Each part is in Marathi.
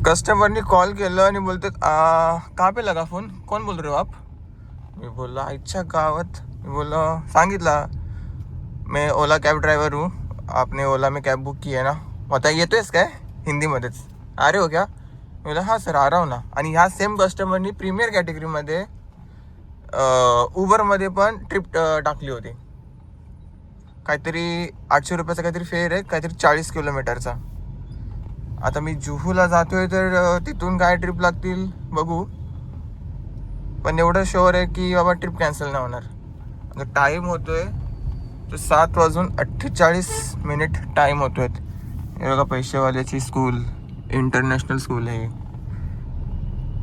कस्टमरनी कॉल केलं आणि बोलते कहाँ पे लगा फ़ोन, कौन बोल रहे हो आप? मी बोलला आईच्या गावात. मी बोललो सांगितला मैं ओला कॅब ड्राइवर हूँ, आपने ओला में कैब बुक की है ना, आता येतोयस काय हिंदीमध्येच, आ रहे हो क्या? मी बोला हां सर आ रहा हूँ ना. आणि ह्या सेम कस्टमरनी प्रीमियर कॅटेगरीमध्ये उबरमध्ये पण ट्रिप टाकली होती. काहीतरी 800 रुपयाचा काहीतरी फेअर आहे, काहीतरी 40 किलोमीटरचा. आता मी जुहूला जातोय तर तिथून काय ट्रिप लागतील बघू, पण एवढं शुअर आहे की बाबा ट्रिप कॅन्सल नाही होणार. आता टाईम होतोय तो 7:48 टाईम होतोय. हे बघा पैसेवाल्याची स्कूल, इंटरनॅशनल स्कूल आहे.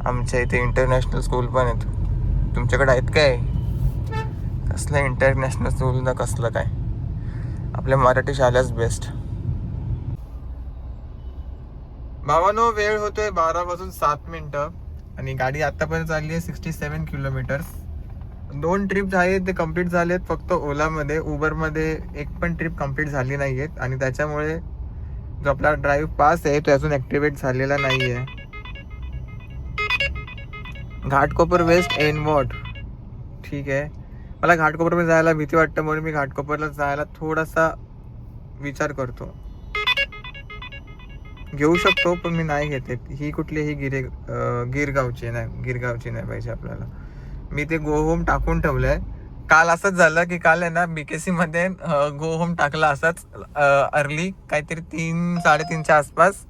आमच्या इथे इंटरनॅशनल स्कूल पण आहेत. तुमच्याकडे आहेत काय? कसलं इंटरनॅशनल स्कूल ना कसलं काय, आपल्या मराठी शाळाच बेस्ट. भावानो वेळ होतोय 12:07 आणि गाडी आतापर्यंत चालली आहे 67 किलोमीटर्स. 2 ट्रिप आहेत ते कंप्लीट झालेत फक्त ओलामध्ये. उबरमध्ये एक पण ट्रिप कंप्लीट झाली नाही आहेत आणि त्याच्यामुळे जो आपला ड्राईव्ह पास आहे तो अजून ॲक्टिवेट झालेला नाही आहे. घाटकोपर वेस्ट एनवॉट, ठीक आहे. मला घाटकोपरमध्ये जायला भीती वाटतं म्हणून मी घाटकोपरला जायला थोडासा विचार करतो. घेऊ शकतो पण मी नाही घेते. ही कुठलीही गिरगावची नाही पाहिजे आपल्याला. मी ते गो होम टाकून ठेवलंय. काल असंच झालं की काल आहे ना BKC मध्ये गो होम टाकला असाच अर्ली काहीतरी 3-3:30च्या आसपास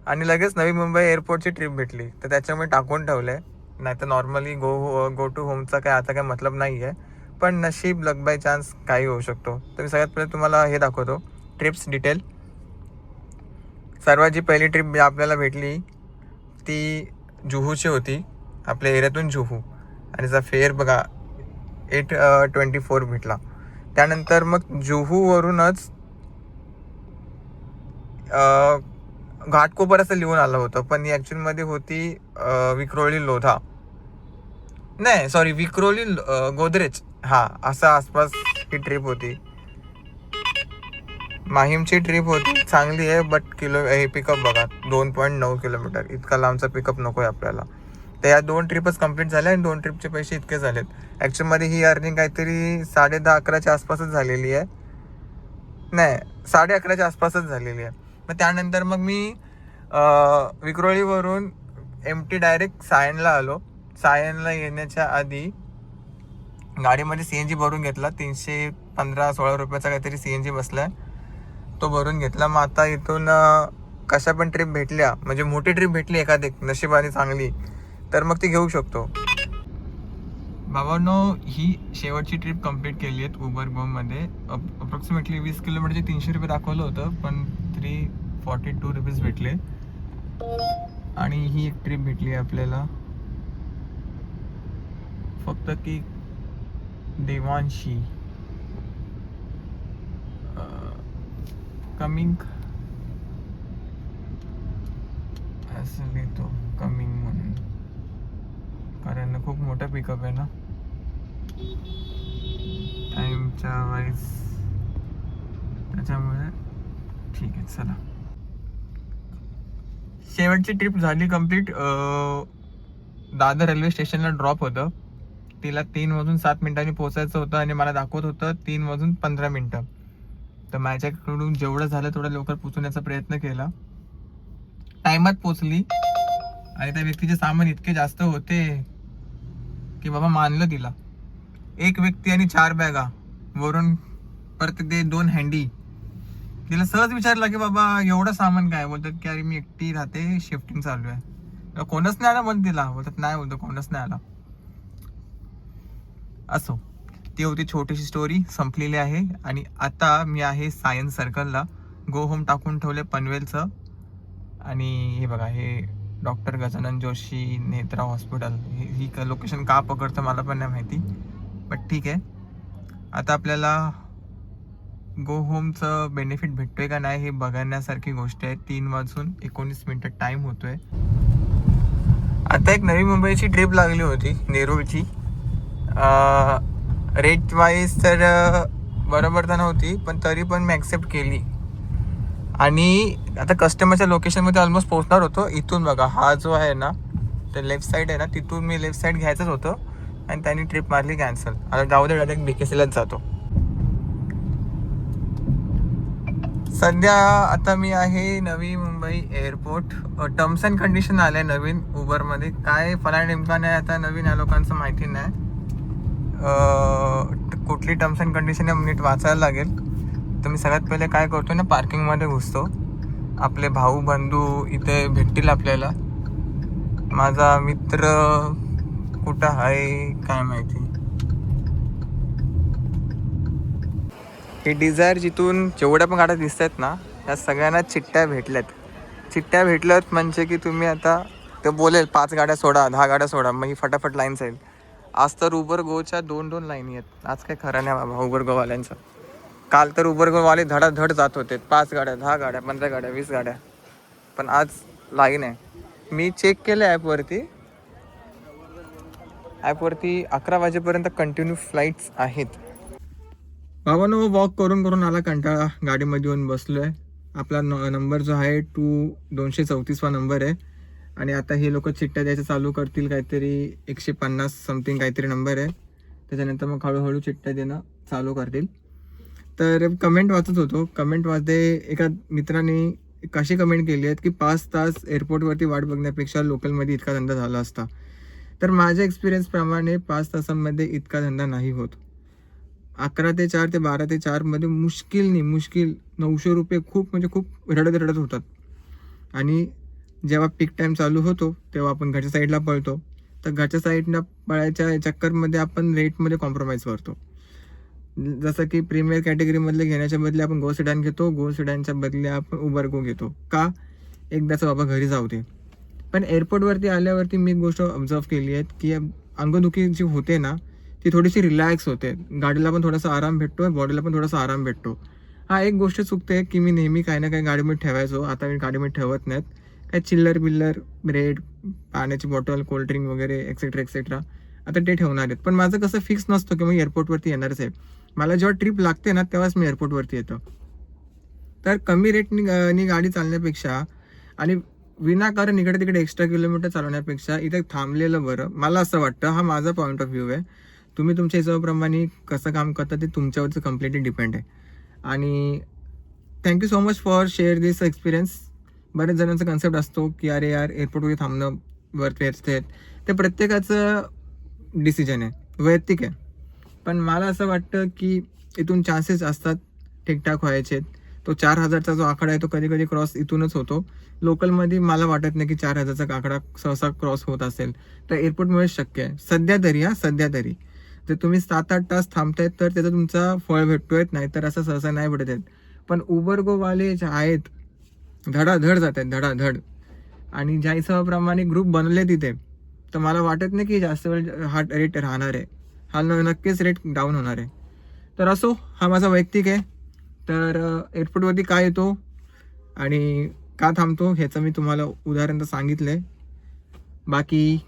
आणि लगेच नवी मुंबई एअरपोर्टची ट्रिप भेटली तर त्याच्यामुळे टाकून ठेवलंय. नाही तर नॉर्मली गो टू होमचा काय आता काय मतलब नाही आहे. पण नशीब लक बाय चान्स काही होऊ शकतो. तर मी सगळ्यात पहिले तुम्हाला हे दाखवतो ट्रिप्स डिटेल. सर्वात जी पहिली ट्रिप आपल्याला भेटली ती जुहूची होती, आपल्या एरियातून जुहू, आणि त्याचा फेअर बघा 824 भेटला. त्यानंतर मग जुहूवरूनच घाटकोपर असं लिहून आलं होतं पण ही ॲक्च्युअलमध्ये होती विक्रोळी लोधा, नाही सॉरी विक्रोळी गोदरेज, हां असं आसपास ही ट्रिप होती. माहीमची ट्रिप होती चांगली आहे बट हे पिकअप बघा 2.9 किलोमीटर, इतका लांबचा पिकअप नको आहे आपल्याला. तर या 2 ट्रिपच कंप्लीट झाल्या आणि 2 ट्रिपचे पैसे इतके झालेत. ॲक्च्युअलमध्ये ही अर्निंग काहीतरी 10:30-11च्या आसपासच झालेली आहे, नाही 11:30च्या आसपासच झालेली आहे. मग त्यानंतर मग मी विक्रोळीवरून MT डायरेक्ट सायनला आलो. सायनला येण्याच्या आधी गाडीमध्ये CNG भरून घेतला. 315-16 रुपयाचा काहीतरी CNG बसलाय, तो भरून घेतला. मग आता इथून कशा पण ट्रिप भेटल्या, म्हणजे मोठी ट्रिप भेटली एखादी नशिबाने चांगली तर मग ती घेऊ शकतो. बाबांनो ही शेवटची ट्रिप कंप्लीट केली आहे उबर गोमध्ये. अप्रॉक्सिमेटली 20 किलोमीटरचे 300 रुपये दाखवलं होतं पण 342 रुपीज भेटले. आणि ही एक ट्रिप भेटली आहे आपल्याला फक्त की देवांशी कमिंग असं लिहितो कमिंग म्हणून, कारण खूप मोठा पिकअप आहे ना टाईमच्या वाईज, त्याच्यामुळे ठीक आहे. चला शेवटची ट्रिप झाली कंप्लीट. दादर रेल्वे स्टेशनला ड्रॉप होतं. तिला 3:07 पोहोचायचं होतं आणि मला दाखवत होतं 3:15. तर माझ्याकडून जेवढं झालं तेवढं लवकर पोहोचवण्याचा प्रयत्न केला. टायमात पोचली आणि त्या व्यक्तीचे सामान इतके जास्त होते की बाबा मानलं तिला. एक व्यक्ती आणि 4 बॅगा वरून परत ते 2 हँडी. तिला सहज विचारलं की बाबा एवढं सामान काय? बोलतात की अरे मी एकटी राहते, शिफ्टिंग चालू आहे. कोणच नाही आला म्हणून तिला बोलतात, नाही बोलतो कोणच नाही आला. असो, ती होती छोटीशी स्टोरी, संपलेली आहे. आणि आता मी आहे सायन्स सर्कलला. गो होम टाकून ठेवले पनवेलचं. आणि हे बघा हे डॉक्टर गजानन जोशी नेत्रा हॉस्पिटल. ही लोकेशन का पकडतं मला पण नाही माहिती, बट ठीक आहे. आता आपल्याला गो होमचं बेनिफिट भेटतोय का नाही हे बघण्यासारखी गोष्ट आहे. 3:19 टाईम होतोय. आता एक नवी मुंबईची ट्रिप लागली होती नेरूळची. रेट वाईज तर बरोबर तर नव्हती पण तरी पण मी ॲक्सेप्ट केली. आणि आता कस्टमरच्या लोकेशनमध्ये ऑलमोस्ट पोहोचणार होतो. इथून बघा हा जो आहे ना, ते लेफ्ट साईड आहे ना, तिथून मी लेफ्ट साईड घ्यायचंच होतं आणि त्यांनी ट्रिप मारली कॅन्सल. आता जाऊ दे, डायरेक्ट BKCलाच जातो. सध्या आता मी आहे Navi Mumbai airport. Terms and condition आले आहे नवीन उबरमध्ये. काय फला नेमका नाही आता नवीन या लोकांचं माहिती नाही. कुठली टर्म्स अँड कंडिशन आहे नीट वाचायला लागेल. तर मी सगळ्यात पहिले काय करतो ना, पार्किंगमध्ये घुसतो. आपले भाऊ बंधू इथे भेटतील आपल्याला. माझा मित्र कुठं आहे काय माहिती. हे डिझायर जिथून जेवढ्या पण गाड्या दिसत आहेत ना, या सगळ्यांना चिठ्ठ्या भेटल्यात. चिठ्ठ्या भेटल्यात म्हणजे की तुम्ही आता ते बोलेल 5 गाड्या सोडा, 10 गाड्या सोडा, मग ही फटाफट लाईन जाईल. आज तर उबर गोच्या 2-2 लाईनी आहेत. आज काय खरं नाही बाबा उबर गोवाल्यांचं. काल तर उबर गोवाले धडाधड जात होते. 5 गाड्या, 10 गाड्या, 15 गाड्या, 20 गाड्या. पण आज लाईन आहे. मी चेक केलं ॲपवरती 11 वाजेपर्यंत कंटिन्यू फ्लाईट्स आहेत. बाबांनो वॉक करून करून आला कंटाळा. गाडीमध्ये येऊन बसलो आहे. आपला नंबर जो आहे 234 नंबर आहे. आणि आता हे लोक चिठ्ठ्या द्यायचं चालू करतील. काहीतरी 150 समथिंग काहीतरी नंबर आहे. त्याच्यानंतर मग हळूहळू चिठ्ठ्या देणं चालू करतील. तर कमेंट वाचत होतो. कमेंट वाचते एका मित्राने कशी कमेंट केली आहेत की 5 तास एअरपोर्टवरती वाट बघण्यापेक्षा लोकलमध्ये इतका धंदा झाला असता. तर माझ्या एक्सपिरियन्सप्रमाणे 5 तासांमध्ये इतका धंदा नाही होत. 11 ते 4 ते 12 ते 4 मध्ये मुश्किल 900 रुपये खूप म्हणजे खूप रडत होतात. आणि जेव्हा पीक टाईम चालू होतो तेव्हा आपण घरच्या साईडला पळतो. तर घरच्या साईडला पळायच्या चक्करमध्ये आपण रेटमध्ये कॉम्प्रोमाइज करतो. जसं की प्रीमियर कॅटेगरीमधले घेण्याच्या बदले आपण गो सेडान घेतो. गो सेडानच्या बदले आपण उबर गो घेतो. का? एकदाचं बाबा घरी जाऊ दे. पण एअरपोर्टवरती आल्यावरती मी एक गोष्ट ऑब्झर्व केली आहे की अंगदुखी जी होते ना ती थोडीशी रिलॅक्स होते. गाडीला पण थोडासा आराम भेटतो, बॉडीला पण थोडासा आराम भेटतो. हा एक गोष्ट चुकते की मी नेहमी काही ना काही गाडीमध्ये ठेवायचो. आता मी गाडीमध्ये ठेवत नाहीत. काय चिल्लर बिल्लर, ब्रेड, पाण्याची बॉटल, कोल्ड्रिंक वगैरे एक्सेट्रा आता ते ठेवणार आहेत. पण माझं कसं फिक्स नसतं की मी एअरपोर्टवरती येणारच आहे. मला जेव्हा ट्रिप लागते ना तेव्हाच मी एअरपोर्टवरती येतो. तर कमी रेटनी गाडी चालण्यापेक्षा आणि विनाकारण इकडे तिकडे एक्स्ट्रा किलोमीटर चालवण्यापेक्षा इथे थांबलेलं बरं. मला असं वाटतं. हा माझा पॉईंट ऑफ व्ह्यू आहे. तुम्ही तुमच्या हिशोबाप्रमाणे कसं काम करता ते तुमच्यावरचं कम्प्लिटली डिपेंड आहे. आणि thank you so much for share this experience. बरेच जणांचा कन्सेप्ट असतो की अरे यार एअरपोर्टवर थांबणं वर्थ इट. ते प्रत्येकाचं डिसिजन आहे, वैयक्तिक आहे. पण मला असं वाटतं की इथून चान्सेस असतात ठीकठाक व्हायचे. तो 4000चा जो आकडा आहे तो कधी कधी क्रॉस इथूनच होतो. लोकलमध्ये मला वाटत नाही की 4000चा आकडा सहसा क्रॉस होत असेल. तर एअरपोर्टमुळेच शक्य आहे सध्या तरी. जर तुम्ही 7-8 तास थांबतायत तर त्याचा तुमचा फळ भेटतोय, नाहीतर असं सहसा नाही भेटत आहेत. पण उबर गोवाले जे आहेत धडाधड जात आहेत, धडाधड. आणि ज्या हिशोबाप्रमाणे ग्रुप बनले तिथे, तर मला वाटत नाही की जास्त वेळ हा रेट राहणार आहे. हा नक्कीच रेट डाऊन होणार आहे. तर असो, हा माझा वैयक्तिक आहे. तर एअरपोर्टवरती का येतो आणि का थांबतो ह्याचं मी तुम्हाला उदाहरण तर सांगितलं आहे. बाकी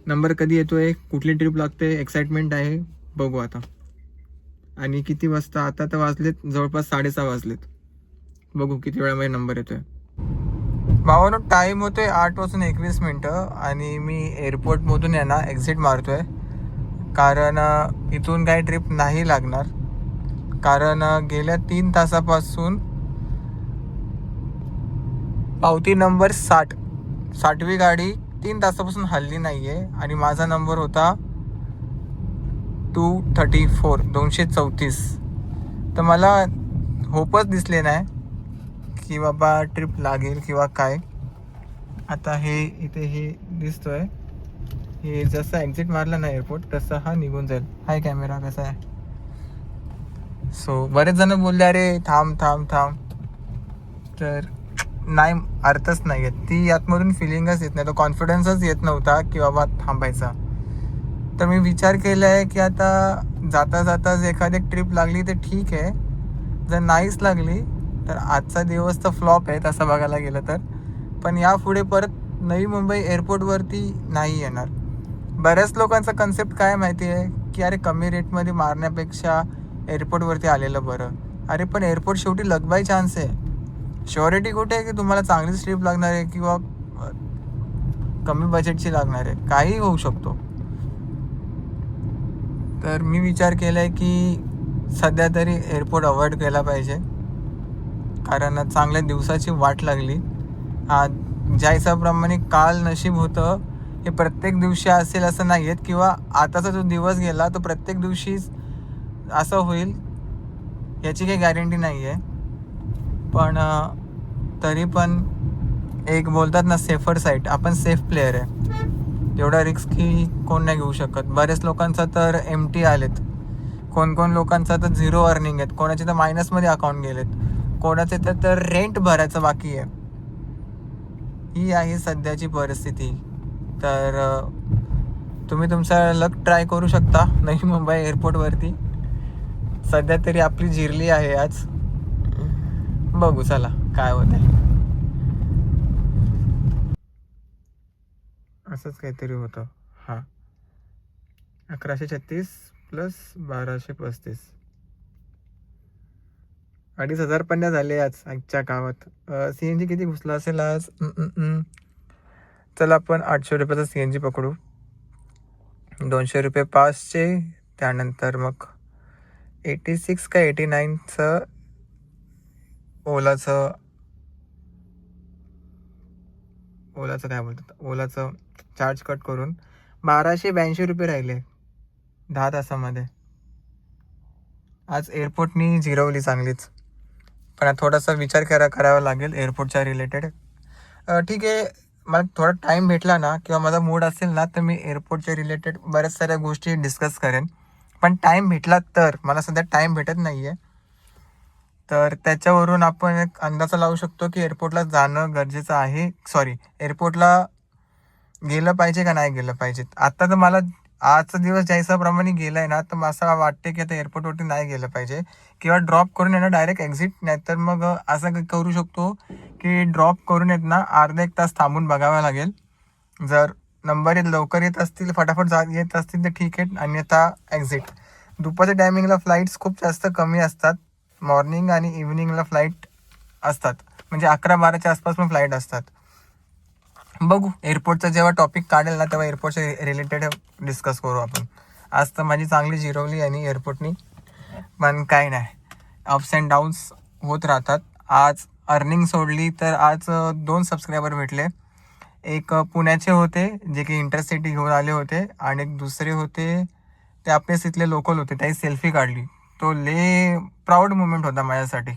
नंबर कधी येतोय, कुठली ट्रिप लागते, एक्साइटमेंट आहे, बघू आता. आणि किती वाजता, आता तर वाजलेत जवळपास 6:30 वाजलेत. बघू किती वेळामध्ये नंबर येतोय. भावानो टाईम होतोय 8:21 आणि मी एअरपोर्टमधून आहे ना एक्झिट मारतोय. कारण इथून काही ट्रिप नाही लागणार. कारण गेल्या 3 तासापासून पावती नंबर 60वी गाडी 3 तासापासून हल्ली नाही आहे. आणि माझा नंबर होता 234. तर मला होपच दिसले नाही की बाबा ट्रिप लागेल किंवा काय. आता हे इथे हे दिसतोय, हे जसं एक्झिट मारलं ना एअरपोर्ट तसं हा निघून जाईल. हाय कॅमेरा कसा आहे. सो बरेच जण बोलले अरे थांब. तर नाही, अर्थच नाही आहे. ती आतमधून फिलिंगच येत नाही, तो कॉन्फिडन्सच येत नव्हता की बाबा थांबायचा. तर मी विचार केला आहे की आता जाता जर एखादी ट्रिप लागली तर ठीक आहे. जर नाहीच लागली तर आजचा दिवस तर फ्लॉप आहे तसं बघायला गेलं तर. पण यापुढे परत नवी मुंबई एअरपोर्टवरती नाही येणार. बऱ्याच लोकांचा कन्सेप्ट काय माहिती आहे की अरे कमी रेटमध्ये मारण्यापेक्षा एअरपोर्टवरती आलेलं बरं. अरे पण एअरपोर्ट शेवटी लग बाय चान्स आहे. श्युरिटी कुठे आहे की तुम्हाला चांगली स्लीप लागणार आहे किंवा कमी बजेटची लागणार आहे, काही होऊ शकतो. तर मी विचार केला आहे की सध्या तरी एअरपोर्ट अवॉइड केला पाहिजे, कारण चांगल्या दिवसाची वाट लागली. ज्या हिसाबाप्रमाणे काल नशीब होतं हे प्रत्येक दिवशी असेल असं नाही आहेत, किंवा आताचा जो दिवस गेला तो प्रत्येक दिवशी असं होईल याची काही गॅरंटी नाही आहे. पण तरी पण एक बोलतात ना सेफर साईड, आपण सेफ प्लेयर आहे. एवढा रिस्क की कोण नाही घेऊ शकत. बरेच लोकांचा तर MT आलेत, कोण लोकांचा तर 0 अर्निंग आहेत, कोणाचे तर मायनसमध्ये अकाउंट गेलेत, कोणाचे तर रेंट भरायचं बाकी आहे. ही आहे सध्याची परिस्थिती. तर तुम्ही तुमचा लक ट्राय करू शकता नवी मुंबई एअरपोर्टवरती. सध्या तरी आपली जिरली आहे आज, बघू चला काय होतंय. असंच काहीतरी होतं. 1136 प्लस 1235, 2500 पण झाले आज आजच्या गावात. CNG किती घुसला असेल आज? चला आपण 800 रुपयाचा CNG पकडू, 200 रुपये पासचे, त्यानंतर मग 86 का 89चं ओलाचं काय बोलतात, ओलाचं चार्ज कट करून 1282 रुपये राहिले 10 तासामध्ये. आज एअरपोर्टनी जिरवली चांगलीच, पण थोडासा विचार करावा लागेल एअरपोर्टच्या रिलेटेड. ठीक आहे, मला थोडा टाईम भेटला ना किंवा माझा मूड असेल ना तर मी एअरपोर्टच्या रिलेटेड बऱ्याच साऱ्या गोष्टी डिस्कस करेन. पण टाईम भेटला तर, मला सध्या टाईम भेटत नाही आहे, तर त्याच्यावरून आपण एक अंदाजा लावू शकतो की एअरपोर्टला जाणं गरजेचं आहे, एअरपोर्टला गेलं पाहिजे का नाही गेलं पाहिजे. आत्ता तर मला आजचा दिवस ज्या हिसाबाप्रमाणे गेला आहे ना, तर मला असं वाटते की आता एअरपोर्टवरती नाही गेलं पाहिजे, किंवा ड्रॉप करून येणं डायरेक्ट एक्झिट. नाही तर मग असं करू शकतो की ड्रॉप करून येत ना अर्धा 1 तास थांबून बघावं लागेल. जर नंबर लवकर येत असतील, फटाफट येत असतील तर ठीक आहे, अन्यथा एक्झिट. दुपारच्या टायमिंगला फ्लाईट्स खूप जास्त कमी असतात, मॉर्निंग आणि इव्हिनिंगला फ्लाईट असतात, म्हणजे 11-12च्या आसपास पण फ्लाईट असतात. बघू, एअरपोर्टचा जेव्हा टॉपिक काढेल ना तेव्हा एअरपोर्टच्या रिलेटेड डिस्कस करू आपण. आज तर माझी चांगली जिरवली आणि एअरपोर्टनी, पण काय नाही, अप्स अँड डाऊन्स होत राहतात. आज अर्निंग सोडली तर आज 2 सबस्क्रायबर भेटले. एक पुण्याचे होते जे की इंटरसिटी घेऊन आले होते, आणि एक दुसरे होते ते आपलेच इथले लोकल होते, त्याही सेल्फी काढली. तो प्राऊड मुमेंट होता माझ्यासाठी.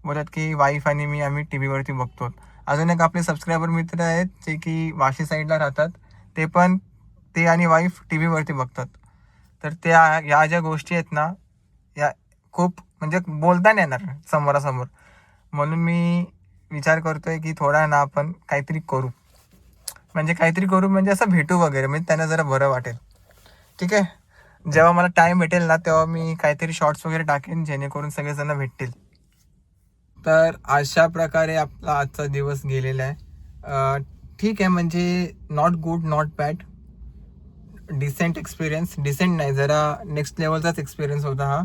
बोलतात की वाईफ आणि मी आम्ही TV वरती बघतो. अजून एक आपले सबस्क्रायबर मित्र आहेत जे की वाशी साईडला राहतात, ते पण ते आणि वाईफ TV वरती बघतात. तर या ज्या गोष्टी आहेत ना, या खूप म्हणजे बोलता नाही येणार समोरासमोर. म्हणून मी विचार करतोय की थोडा ना आपण काहीतरी करू, म्हणजे असं भेटू वगैरे, म्हणजे त्यांना जरा बरं वाटेल. ठीक आहे, जेव्हा मला टाईम भेटेल ना तेव्हा मी काहीतरी शॉर्ट्स वगैरे टाकेन जेणेकरून सगळेजण भेटतील. तर अशा प्रकारे आपला आजचा दिवस गेलेला आहे. ठीक आहे, म्हणजे not good not bad, decent experience. Decent नाही, जरा नेक्स्ट लेवलचाच एक्सपिरियन्स होता हा,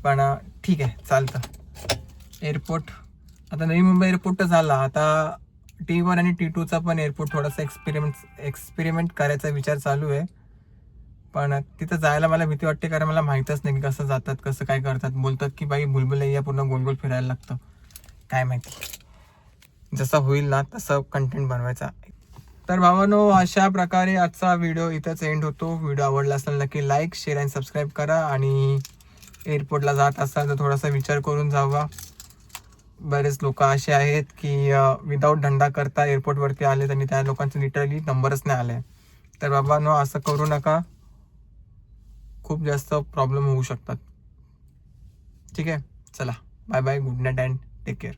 पण ठीक आहे चालतं. एअरपोर्ट आता नवी मुंबई एअरपोर्ट तर झाला, आता T1 आणि T2चा पण एअरपोर्ट थोडासा एक्सपेरिमेंट करायचा विचार चालू आहे. पण तिथं जायला मला भीती वाटते, कारण मला माहीतच नाही की कसं जातात, कसं काय करतात. बोलतात की बाई भुलभुलैया पूर्ण गोल गोल फिरायला लागतं, काय माहिती. जसं होईल ना तसं कंटेंट बनवायचा. तर भावांनो, अशा प्रकारे आजचा व्हिडिओ इथंच एंड होतो. व्हिडिओ आवडला असेल नक्की लाईक, शेअर आणि सबस्क्राईब करा, आणि एअरपोर्टला जात असाल तर थोडासा विचार करून जावा. बरेच लोक असे आहेत की विदाऊट धंदा करता एअरपोर्टवरती आलेत आणि त्या लोकांचे लिटरली नंबरच नाही आले. तर बाबांनो, असं करू नका, खूप जास्त प्रॉब्लेम होऊ शकतात. ठीक आहे, चला bye bye, good night and take care.